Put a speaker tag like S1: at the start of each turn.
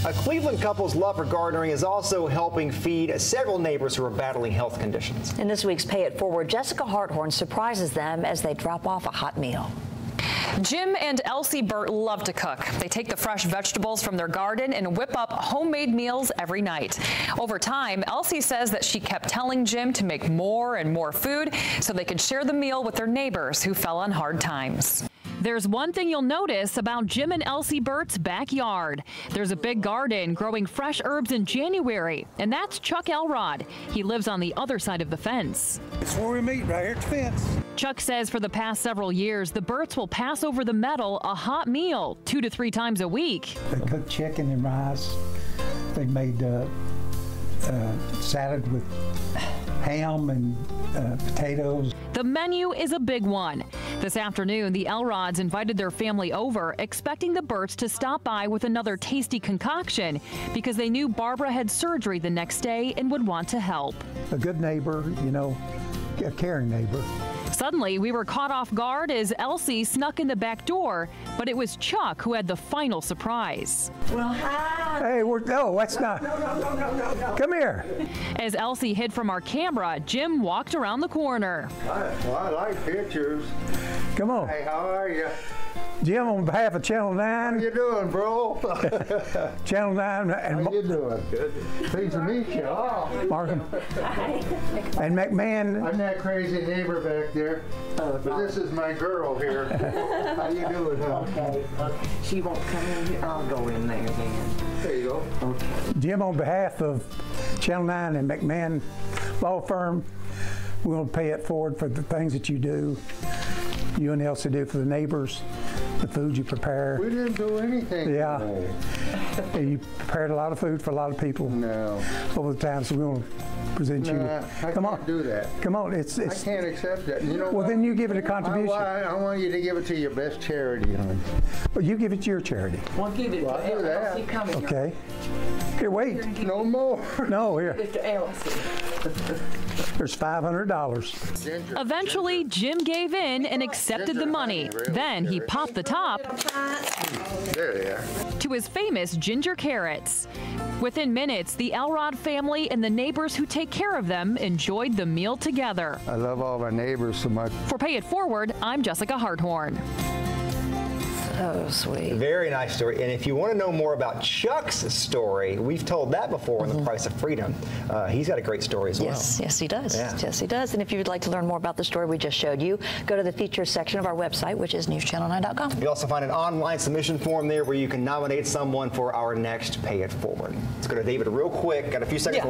S1: A Cleveland couple's love for gardening is also helping feed several neighbors who are battling health conditions.
S2: In this week's Pay It Forward, Jessica Harthorn surprises them as they drop off a hot meal.
S3: Jim and Elsie Burt love to cook. They take the fresh vegetables from their garden and whip up homemade meals every night. Over time, Elsie says that she kept telling Jim to make more and more food so they could share the meal with their neighbors who fell on hard times.
S4: There's one thing you'll notice about Jim and Elsie Burt's backyard. There's a big garden growing fresh herbs in January, and that's Chuck Elrod. He lives on the other side of the fence.
S5: It's where we meet, right here at the fence.
S4: Chuck says for the past several years, the Burts will pass over the metal a hot meal 2 to 3 times a week.
S5: They cook chicken and rice. They made salad with ham and potatoes.
S4: The menu is a big one. This afternoon, the Elrods invited their family over, expecting the Burts to stop by with another tasty concoction because they knew Barbara had surgery the next day and would want to help.
S5: A good neighbor, you know, a caring neighbor.
S4: Suddenly, we were caught off guard as Elsie snuck in the back door, but it was Chuck who had the final surprise.
S2: Well, hi.
S5: Hey, that's not. No. Come here.
S4: As Elsie hid from our camera, Jim walked around the corner.
S6: Well, I like pictures.
S5: Come on.
S6: Hey, how are you?
S5: Jim, on behalf of Channel 9.
S6: How you doing, bro?
S5: Channel 9 and
S6: How you doing? Good. Pleased to meet you. Oh.
S5: Markham. And McMahon.
S6: I'm that crazy neighbor back there, but this is my girl here. How you doing, huh?
S7: Okay. She won't come in here. I'll go in there then.
S6: There you go.
S7: Okay.
S5: Jim, on behalf of Channel 9 and McMahon Law Firm, we want to pay it forward for the things that you do. You and Elsie do for the neighbors, the food you prepare.
S6: We didn't do anything.
S5: Yeah.
S6: Today.
S5: You prepared a lot of food for a lot of people.
S6: No.
S5: Over the time, so we want to present you.
S6: I can't do that.
S5: Come on, it's.
S6: I can't accept that. You know
S5: well,
S6: what?
S5: then you give it a contribution.
S6: I want you to give it to your best charity, honey.
S5: Well, you give it to your charity.
S7: Well, give it
S6: Well,
S7: to
S6: I'll do that.
S7: Elsie. Come here.
S5: Okay. Here, wait.
S6: No more.
S5: No, here.
S7: Give it to Elsie.
S5: There's $500.
S4: Eventually, Jim gave in and accepted the money. Then he popped the top
S6: There they are.
S4: to his famous ginger carrots. Within minutes, the Elrod family and the neighbors who take care of them enjoyed the meal together.
S6: I love all my neighbors so much.
S4: For Pay It Forward, I'm Jessica Harthorn.
S2: So sweet.
S1: Very nice story. And if you want to know more about Chuck's story, we've told that before on The Price of Freedom. He's got a great story as well.
S2: Yes, he does.
S1: Yeah.
S2: Yes, he does. And if you'd like to learn more about the story we just showed you, go to the features section of our website, which is newschannel9.com.
S1: You also find an online submission form there where you can nominate someone for our next Pay It Forward. Let's go to David real quick. Got a few seconds left.